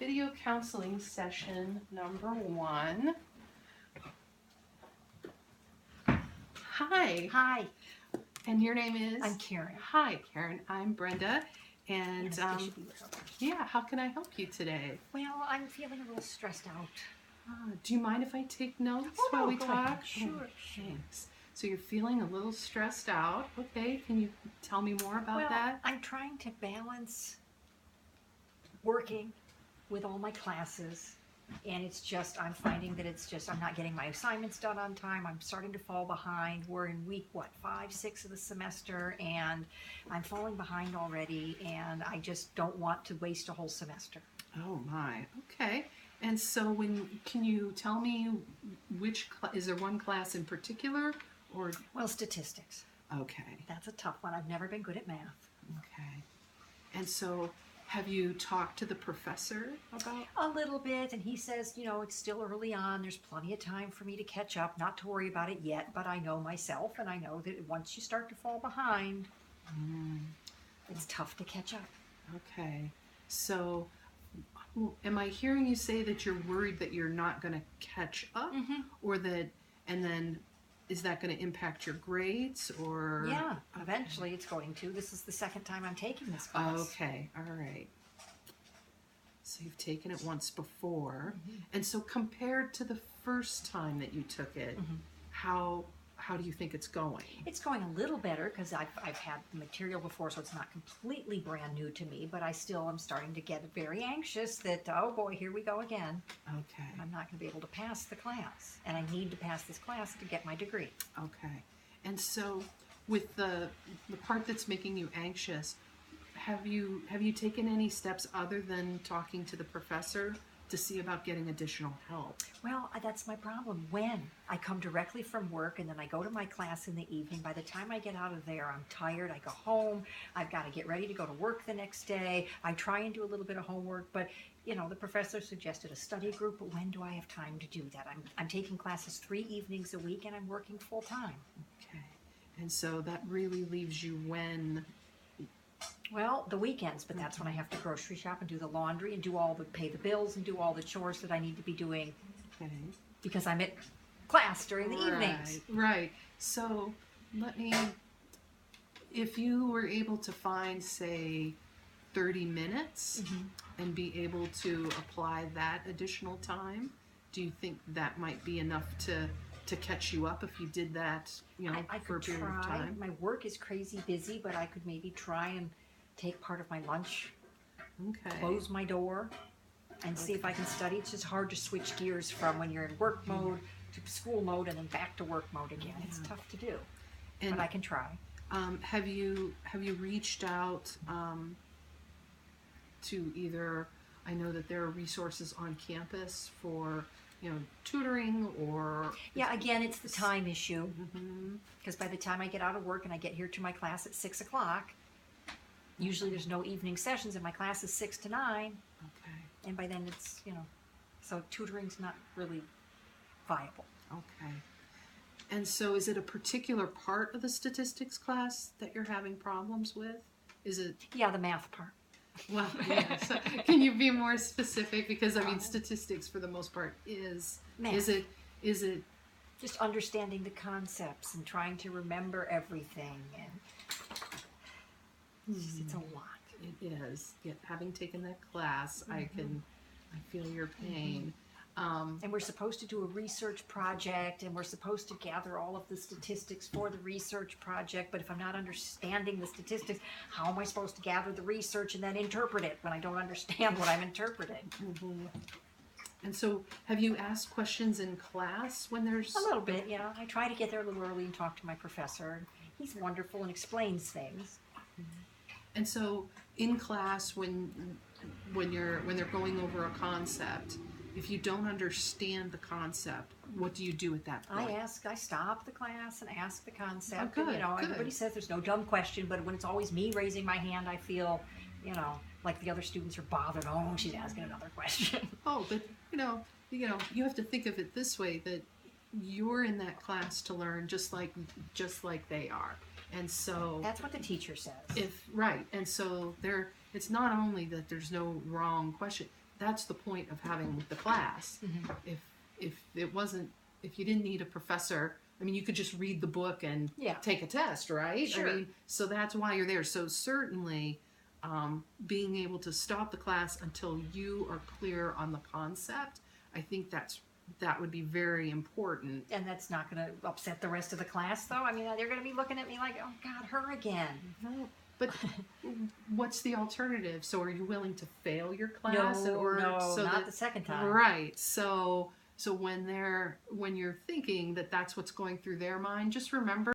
video counseling session number 1. Hi. Hi, And your name is? I'm Karen. Hi, Karen. I'm Brenda. And Yes, should be with her. yeah, how can I help you today? Well, I'm feeling a little stressed out. Do you mind if I take notes Oh, while no, we go talk? ahead. Sure, Oh, sure. thanks. So you're feeling a little stressed out. Okay, can you tell me more about Well, that? I'm trying to balance working with all my classes, and I'm finding that I'm not getting my assignments done on time. I'm starting to fall behind. We're in week, 5, 6 of the semester, and I'm falling behind already, and I just don't want to waste a whole semester. Oh my. Okay. And so can you tell me is there one class in particular or? Well, statistics. Okay. That's a tough one. I've never been good at math. Okay. And so have you talked to the professor about? A little bit, and he says, it's still early on. There's plenty of time for me to catch up, not to worry about it yet, but I know myself, and I know that once you start to fall behind, it's tough to catch up. Okay. So am I hearing you say that you're worried that you're not going to catch up or and then is that going to impact your grades or? Yeah, eventually it's going to. This is the second time I'm taking this class. Okay, all right. So you've taken it once before. And so compared to the first time that you took it, how do you think it's going? It's going a little better because I've had the material before, so it's not completely brand new to me, but I still am starting to get very anxious that, oh boy, here we go again. Okay. I'm not going to be able to pass the class, and I need to pass this class to get my degree. Okay. And so with the part that's making you anxious, have you taken any steps other than talking to the professor to see about getting additional help? Well, that's my problem. When I come directly from work and then I go to my class in the evening, by the time I get out of there, I'm tired. I go home. I've got to get ready to go to work the next day. I try and do a little bit of homework, but the professor suggested a study group, but when do I have time to do that? I'm taking classes 3 evenings a week and I'm working full time. Okay. And so that really leaves you when? Well, the weekends, but that's when I have to grocery shop and do the laundry and pay the bills and do all the chores that I need to be doing. Okay. Because I'm at class during the evenings. Right. So if you were able to find, say, 30 minutes and be able to apply that additional time, do you think that might be enough to catch you up if you did that, I for a could period try. of time? My work is crazy busy, but I could maybe try and take part of my lunch, close my door, and see if I can study. It's just hard to switch gears from when you're in work mode to school mode and then back to work mode again. It's tough to do, but I can try. Have you reached out to either? I know that there are resources on campus for tutoring or. Yeah, again, it's the time issue. Because by the time I get out of work and I get here to my class at 6 o'clock, usually there's no evening sessions and my class is 6 to 9. Okay. And by then it's, so tutoring's not really viable. Okay. And so is it a particular part of the statistics class that you're having problems with? Is it? Yeah, the math part. Well, yeah. So can you be more specific? Because statistics for the most part is math. Is it just understanding the concepts and trying to remember everything, and it's a lot. It is. Yeah, having taken that class, I feel your pain. And we're supposed to do a research project, and we're supposed to gather all of the statistics for the research project, but if I'm not understanding the statistics, how am I supposed to gather the research and then interpret it when I don't understand what I'm interpreting? And so have you asked questions in class when there's... A little bit, yeah. I try to get there a little early and talk to my professor. He's wonderful and explains things. And so in class, when they're going over a concept, if you don't understand the concept, what do you do at that point? I stop the class and ask the concept. Oh, good, and, everybody says there's no dumb question, but when it's always me raising my hand, I feel, like the other students are bothered. Oh, she's asking another question. Oh, but you have to think of it this way, that you're in that class to learn just like they are. And so that's what the teacher says. And so it's not only that there's no wrong question, that's the point of having the class. If it wasn't, if you didn't need a professor, I mean, you could just read the book and take a test, right? Sure. I mean, so that's why you're there. So certainly, being able to stop the class until you are clear on the concept, I think that would be very important. And that's not going to upset the rest of the class, though. I mean, they're going to be looking at me like, "Oh God, her again." No, but what's the alternative? So are you willing to fail your class? No, not the second time. Right. So when you're thinking that that's what's going through their mind, just remember